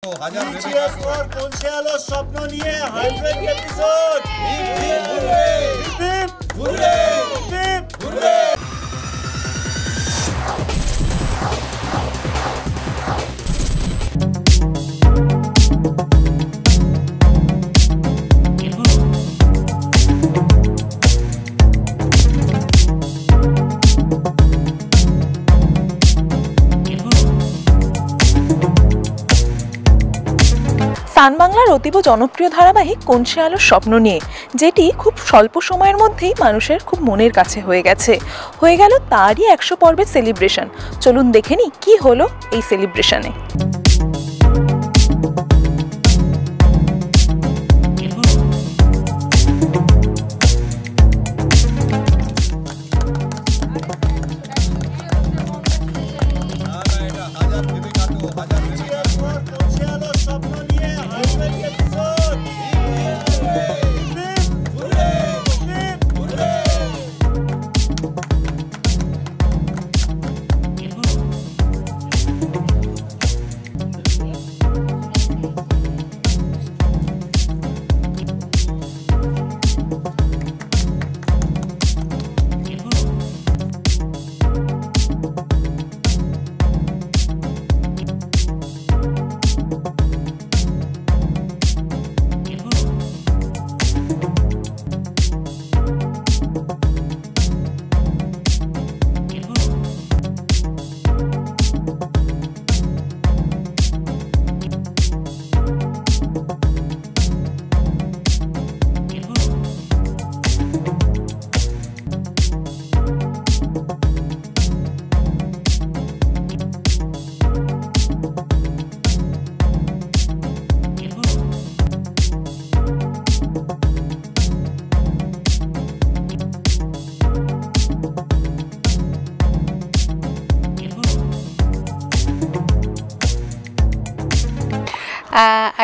কোন সে আলো স্বপ্ন নিয়ে 100 এপিসোড সান বাংলার অতীব জনপ্রিয় ধারাবাহিক কোন সে আলোর স্বপ্ন নিয়ে, যেটি খুব স্বল্প সময়ের মধ্যেই মানুষের খুব মনের কাছে হয়ে গেল তারই 100 পর্বের সেলিব্রেশন। চলুন দেখে নিই কি হলো এই সেলিব্রেশনে।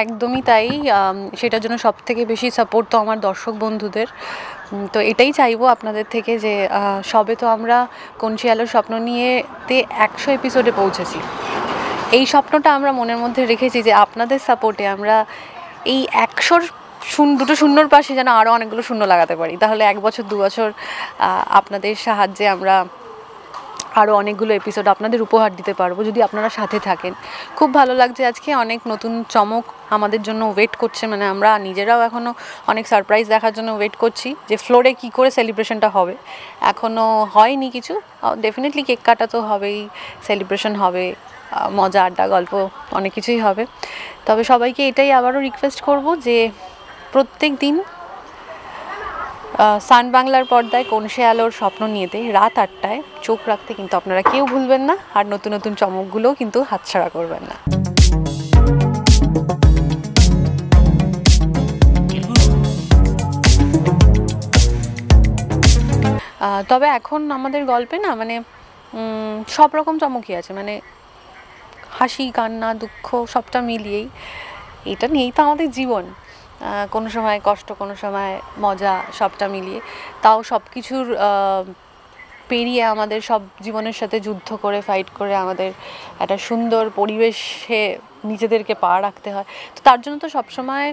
একদমই তাই। সেটার জন্য সবথেকে বেশি সাপোর্ট তো আমার দর্শক বন্ধুদের। তো এটাই চাইবো আপনাদের থেকে যে সবে তো আমরা কোন সে আলোর স্বপ্ন নিয়েতে 100 এপিসোডে পৌঁছেছি। এই স্বপ্নটা আমরা মনের মধ্যে রেখেছি যে আপনাদের সাপোর্টে আমরা এই 100 দুটো শূন্যর পাশে যেন আরও অনেকগুলো শূন্য লাগাতে পারি। তাহলে 1 বছর 2 বছর আপনাদের সাহায্যে আমরা আরও অনেকগুলো এপিসোড আপনাদের উপহার দিতে পারবো যদি আপনারা সাথে থাকেন। খুব ভালো লাগছে আজকে। অনেক নতুন চমক আমাদের জন্য ওয়েট করছে, মানে আমরা নিজেরাও এখনও অনেক সারপ্রাইজ দেখার জন্য ওয়েট করছি যে ফ্লোরে কী করে সেলিব্রেশনটা হবে। এখনও হয়নি কিছু, ডেফিনেটলি কেক কাটা তো হবেই, সেলিব্রেশন হবে, মজা আড্ডা গল্প অনেক কিছুই হবে। তবে সবাইকে এটাই আবারও রিকোয়েস্ট করব যে প্রত্যেক দিন সান বাংলার পর্দায় কোন সে আলোর স্বপ্ন নিয়েতে রাত 8টায় চোখ রাখতে কিন্তু আপনারা কেউ ভুলবেন না। আর নতুন নতুন চমকগুলোও কিন্তু হাতছাড়া করবেন না। তবে এখন আমাদের গল্পে না মানে সব রকম চমকই আছে, মানে হাসি কান্না দুঃখ সবটা মিলিয়েই এটা নিয়েই তো আমাদের জীবন। কোনো সময় কষ্ট, কোনো সময় মজা, সবটা মিলিয়ে তাও সব কিছুর পেরিয়ে আমাদের সব জীবনের সাথে যুদ্ধ করে ফাইট করে আমাদের একটা সুন্দর পরিবেশে নিজেদেরকে পা রাখতে হয়। তো তার জন্য তো সবসময়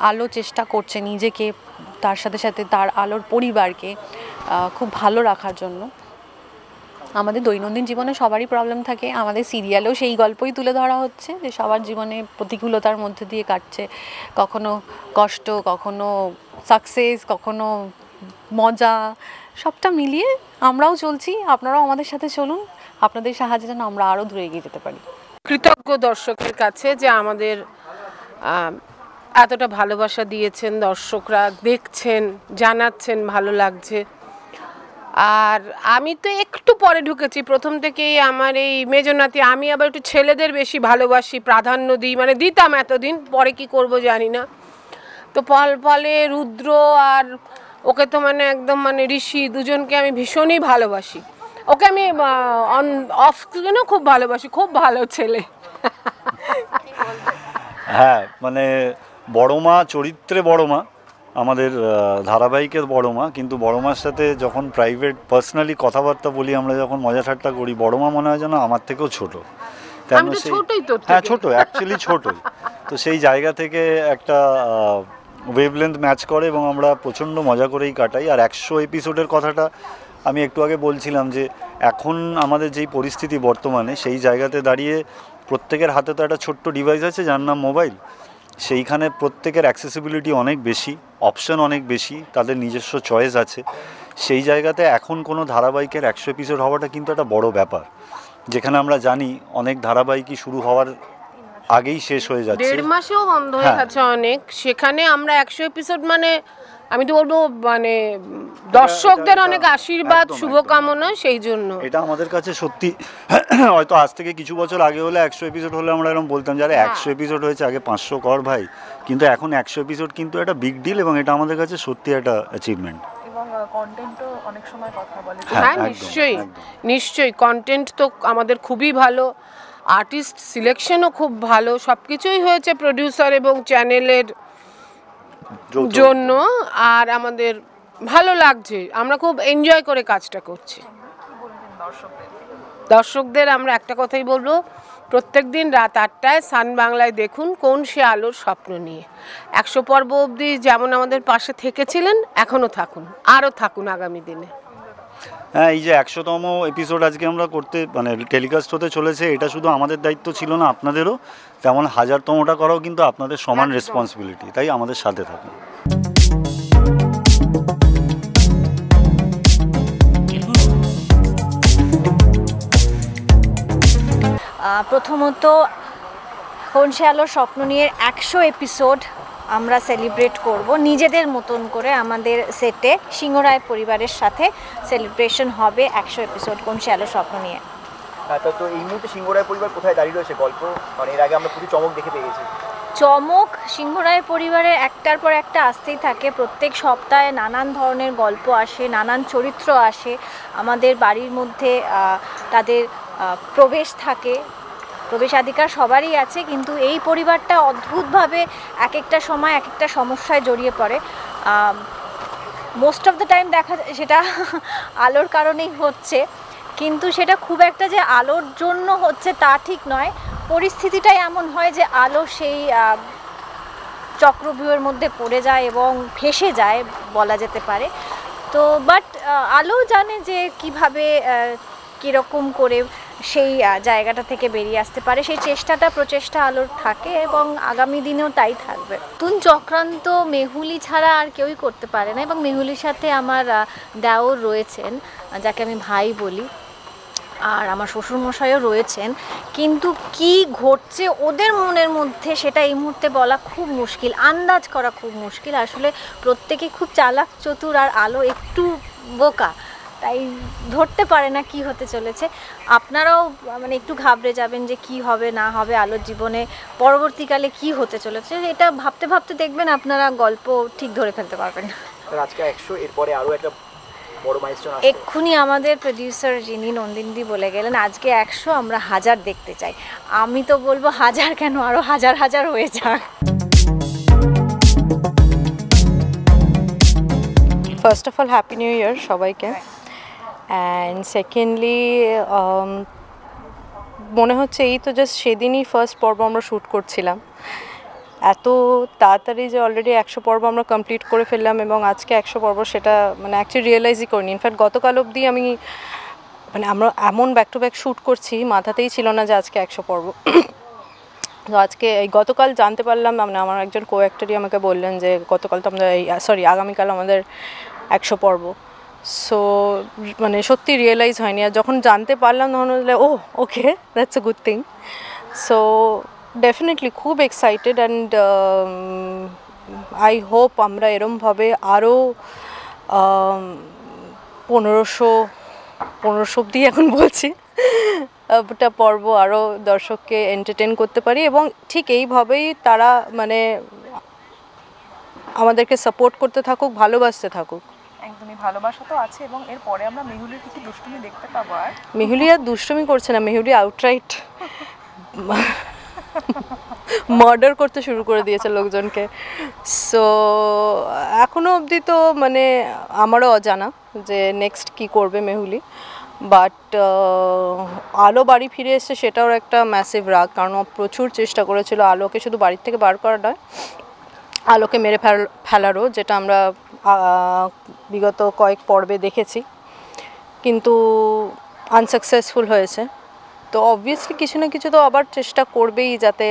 আলো চেষ্টা করছে নিজেকে, তার সাথে সাথে তার আলোর পরিবারকে খুব ভালো রাখার জন্য। আমাদের দৈনন্দিন জীবনে সবারই প্রবলেম থাকে, আমাদের সিরিয়ালেও সেই গল্পই তুলে ধরা হচ্ছে যে সবার জীবনে প্রতিকূলতার মধ্যে দিয়ে কাটছে, কখনো কষ্ট, কখনো সাকসেস, কখনো মজা, সবটা মিলিয়ে আমরাও চলছি। আপনারাও আমাদের সাথে চলুন, আপনাদের সাহায্যে যেন আমরা আরও দূরে এগিয়ে যেতে পারি। কৃতজ্ঞ দর্শকের কাছে যে আমাদের এতটা ভালোবাসা দিয়েছেন, দর্শকরা দেখছেন, জানাচ্ছেন ভালো লাগছে। আর আমি তো একটু পরে ঢুকেছি, প্রথম থেকেই আমার এই মেজনাতি, আমি আবার একটু ছেলেদের বেশি ভালোবাসি, প্রাধান্য দিই, মানে দিতাম এতদিন, পরে কি করব জানি না। তো ফলে রুদ্র আর ওকে তো মানে একদম মানে ঋষি, দুজনকে আমি ভীষণই ভালোবাসি। ওকে আমি অফ স্ক্রিনেও খুব ভালোবাসি, খুব ভালো ছেলে। হ্যাঁ, মানে বড় মা চরিত্রে বড় মা, আমাদের ধারাবাহিকের বড় মা, কিন্তু বড় মার সাথে যখন প্রাইভেট পার্সোনালি কথাবার্তা বলি, আমরা যখন মজা ঠাট্টা করি, বড় মা মনে হয় যেন আমার থেকেও ছোট। আমি তো ছোটই তোর হ্যাঁ থেকে। ছোট, অ্যাকচুয়ালি ছোটই। তো সেই জায়গা থেকে একটা ওয়েভলেন্থ ম্যাচ করে এবং আমরা প্রচণ্ড মজা করেই কাটাই। আর 100 এপিসোডের কথাটা আমি একটু আগে বলছিলাম যে এখন আমাদের যেই পরিস্থিতি বর্তমানে, সেই জায়গাতে দাঁড়িয়ে প্রত্যেকের হাতে তো একটা ছোট্ট ডিভাইস আছে যার নাম মোবাইল। সেইখানে প্রত্যেকের অ্যাক্সেসিবিলিটি অনেক বেশি, অপশন অনেক বেশি, তাদের নিজস্ব চয়েস আছে। সেই জায়গাতে এখন কোনো ধারাবাহিকের 100 এপিসোড হওয়াটা কিন্তু একটা বড় ব্যাপার, যেখানে আমরা জানি অনেক ধারাবাহিকই শুরু হওয়ার আগেই শেষ হয়ে যাচ্ছে। 1.5 মাসেও বন্ধ হয়ে গেছে অনেক। সেখানে আমরা 100 এপিসোড মানে আমি তো বলবো মানে দর্শকদের অনেক আশীর্বাদ, শুভকামনা, সেই জন্য এটা আমাদের কাছে সত্যি হয়তো আজ থেকে কিছু বছর আগে হলে 100 এপিসোড হলে আমরা এরকম বলতাম যে আরে 100 এপিসোড হয়েছে, আগে 500 কর ভাই। কিন্তু এখন 100 এপিসোড কিন্তু একটা বিগ ডিল এবং এটা আমাদের কাছে সত্যি একটা অ্যাচিভমেন্ট। এবং কন্টেন্টও অনেক সময় কথা বলে। হ্যাঁ নিশ্চয়ই নিশ্চয়ই, কন্টেন্ট তো আমাদের খুবই ভালো, আর্টিস্ট সিলেকশনও খুব ভালো, সব কিছুই হয়েছে প্রডিউসার এবং চ্যানেলের জন্য। আর আমাদের ভালো লাগছে, আমরা খুব এনজয় করে কাজটা করছি। দর্শকদের আমরা একটা কথাই বলবো, প্রত্যেকদিন রাত 8টায় সান বাংলায় দেখুন কোন সে আলোর স্বপ্ন নিয়ে। 100 পর্ব অবধি যেমন আমাদের পাশে থেকেছিলেন, এখনও থাকুন, আরও থাকুন আগামী দিনে। হ্যাঁ, এই যে 100তম এপিসোড আজকে আমরা করতে মানে টেলিকাস্ট হতে চলেছে, এটা শুধু আমাদের দায়িত্ব ছিল না, আপনাদেরও তেমন 1000তমটা করাও কিন্তু আপনাদের সমান রেসপন্সিবিলিটি। তাই আমাদের সাথে থাকুন। প্রথমত কোন সে আলোর স্বপ্ন নিয়ে 100 এপিসোড আমরা সেলিব্রেট করব নিজেদের মতন করে। আমাদের সেটে সিংহরায় পরিবারের সাথে সেলিব্রেশন হবে 100 এপিসোড কোন সে আলোর স্বপ্ন নিয়ে। তো এই মুহূর্তে সিংহরায় পরিবার কোথায় দাঁড়িয়ে রয়েছে গল্প, মানে এর আগে আমরা প্রচুর চমক দেখে পেয়েছি। চমক সিংহরায় পরিবারের একটার পর একটা আসতেই থাকে। প্রত্যেক সপ্তাহে নানান ধরনের গল্প আসে, নানান চরিত্র আসে আমাদের বাড়ির মধ্যে। তাদের প্রবেশ থাকে, প্রবেশাধিকার সবারই আছে, কিন্তু এই পরিবারটা অদ্ভুতভাবে এক একটা সময় এক একটা সমস্যায় জড়িয়ে পড়ে। মোস্ট অফ দ্য টাইম দেখা যায় সেটা আলোর কারণেই হচ্ছে, কিন্তু সেটা খুব একটা যে আলোর জন্য হচ্ছে তা ঠিক নয়। পরিস্থিতিটাই এমন হয় যে আলো সেই চক্রব্যূহের মধ্যে পড়ে যায় এবং ফেঁসে যায় বলা যেতে পারে। তো বাট আলো জানে যে কিভাবে কীরকম করে সেই জায়গাটা থেকে বেরিয়ে আসতে পারে, সেই প্রচেষ্টা আলোর থাকে এবং আগামী দিনেও তাই থাকবে। নতুন চক্রান্ত মেহুলি ছাড়া আর কেউই করতে পারে না, এবং মেহুলির সাথে আমার দেওর রয়েছেন, যাকে আমি ভাই বলি, আর আমার শ্বশুরমশাইও রয়েছেন। কিন্তু কি ঘটছে ওদের মনের মধ্যে সেটা এই মুহূর্তে বলা খুব মুশকিল, আন্দাজ করা খুব মুশকিল। আসলে প্রত্যেকে খুব চালাক চতুর, আর আলো একটু বোকা, তাই ধরতে পারে না কি হতে চলেছে। আপনারাও মানে একটু ঘাবড়ে যাবেন যে কি হবে না হবে আলোর জীবনে, পরবর্তীকালে কি হতে চলেছে, এটা ভাবতে ভাবতে দেখবেন আপনারা গল্প ঠিক ধরে ফেলতে পারবেন। আজকে 100, এরপরে আরও একটা বড় মাইলস্টোন আসছে। এক্ষুনি আমাদের প্রডিউসার যিনি নন্দিনী বলে গেলেন আজকে 100, আমরা 1000 দেখতে চাই। আমি তো বলবো 1000 কেন, আরও হাজার হাজার হয়ে যাক। First of all happy new year সবাইকে। অ্যান্ড সেকেন্ডলি মনে হচ্ছে এই তো জাস্ট সেদিনই ফার্স্ট পর্ব আমরা শ্যুট করছিলাম, এত তাড়াতাড়ি যে অলরেডি 100 পর্ব আমরা কমপ্লিট করে ফেললাম, এবং আজকে 100 পর্ব সেটা মানে অ্যাকচুয়ালি রিয়েলাইজই করিনি। ইনফ্যাক্ট গতকাল অবধি আমি মানে আমরা এমন ব্যাক টু ব্যাক শ্যুট করছি, মাথাতেই ছিল না যে আজকে 100 পর্ব। তো আজকে গতকাল জানতে পারলাম, মানে আমার একজন কো অ্যাক্টরই আমাকে বললেন যে গতকাল তো আমাদের আগামীকাল আমাদের 100 পর্ব। সো মানে সত্যি রিয়েলাইজ হয়নি, আর যখন জানতে পারলাম তখন বললে ও okay, that's a good thing. So definitely খুব এক্সাইটেড, অ্যান্ড আই হোপ আমরা এরমভাবে আরও 1500 অবধি এখন বলছি ওটা পর্ব আরও দর্শককে এন্টারটেন করতে পারি, এবং ঠিক এইভাবেই তারা মানে আমাদেরকে সাপোর্ট করতে থাকুক, ভালোবাসতে থাকুক। একদমই ভালোবাসা তো আছে, এবং এরপরে আমরা মেহুলির কিছু দুষ্টুমি দেখতে পাবো। আর মেহুলি আর দুষ্টুমি করছে না, মেহুলি আউটরাইট মার্ডার করতে শুরু করে দিয়েছে লোকজনকে। সো এখনও অবধি তো মানে আমারও অজানা যে নেক্সট কি করবে মেহুলি। বাট আলো বাড়ি ফিরে এসেছে সেটাও একটা ম্যাসিভ রাগ, কারণ ও প্রচুর চেষ্টা করেছিল আলোকে শুধু বাড়ির থেকে বার করা নয়, আলোকে মেরে ফেলারও, যেটা আমরা বিগত কয়েক পর্বে দেখেছি, কিন্তু আনসাকসেসফুল হয়েছে। তো অবভিয়াসলি কিছু না কিছু তো আবার চেষ্টা করবেই যাতে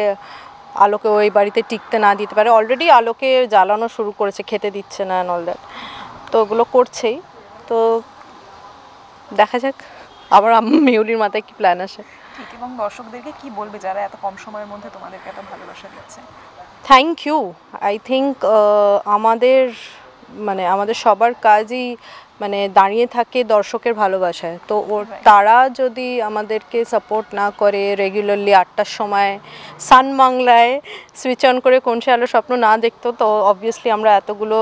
আলোকে ওই বাড়িতে টিকতে না দিতে পারে। অলরেডি আলোকে জ্বালানো শুরু করেছে, খেতে দিচ্ছে না অ্যান্ড অল দ্যাট, তো ওগুলো করছেই। তো দেখা যাক আবার মেহুলির মাথায় কি প্ল্যান আসে। ঠিক, এবং দর্শকদেরকে কি বলবে যারা এত কম সময়ের মধ্যে তোমাদেরকে এত ভালোবাসা দিচ্ছে? Thank you. আই থিঙ্ক আমাদের সবার কাজই দাঁড়িয়ে থাকে দর্শকের ভালোবাসায়। তো তারা যদি আমাদেরকে সাপোর্ট না করে, রেগুলারলি 8টার সময় সান বাংলায় সুইচ অন করে কোন সে আলো স্বপ্ন না দেখতো, তো অবভিয়াসলি আমরা এতগুলো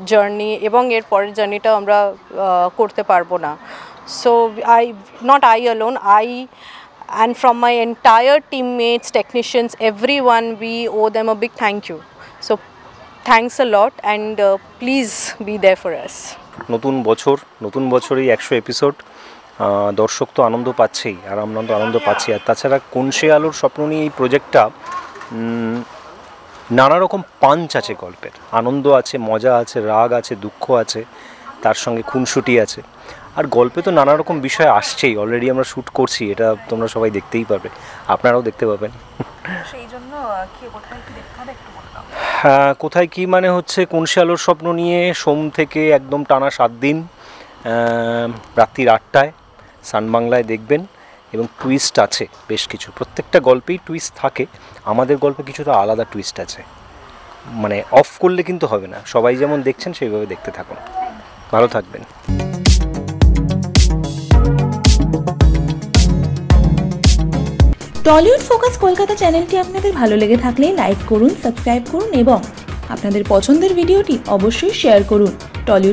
জার্নি এবং এর পরের জার্নিটাও আমরা করতে পারবো না। So not I alone, and from my entire teammates, technicians, everyone, we owe them a big thank you. So thanks a lot, and please be there for us. নতুন বছরেই 100 এপিসোড, দর্শক তো আনন্দ পাচ্ছেই, আর আমরা তো আনন্দ পাচ্ছি। আর তাছাড়া কোন সে আলোর স্বপ্ন নিয়ে এই প্রজেক্টটা নানা রকম পাঞ্চ আছে, গল্পের আনন্দ আছে, মজা আছে, রাগ আছে, দুঃখ আছে, তার সঙ্গে খুনসুটি আছে, আর গল্পে তো নানা রকম বিষয় আসছেই। অলরেডি আমরা শ্যুট করছি, এটা তোমরা সবাই দেখতেই পাবে, আপনারাও দেখতে পাবেন। সেই জন্য কোথায় কি দেখতে হবে একটু বলে দাও। হ্যাঁ, কোথায় কি মানে হচ্ছে কোন সে আলোর স্বপ্ন নিয়ে সোম থেকে একদম টানা 7 দিন রাত্রি 8টায় সান বাংলায় দেখবেন। এবং টুইস্ট আছে বেশ কিছু, প্রত্যেকটা গল্পেই টুইস্ট থাকে, আমাদের গল্পে কিছুটা আলাদা টুইস্ট আছে, অফ করলে কিন্তু হবে না। সবাই যেমন দেখছেন সেইভাবে দেখতে থাকুন, ভালো থাকবেন। টলিউড ফোকাস কলকাতা চ্যানেলটি আপনাদের ভালো লেগে থাকলে লাইক করুন, সাবস্ক্রাইব করুন এবং আপনাদের পছন্দের ভিডিওটি অবশ্যই শেয়ার করুন। টলিউড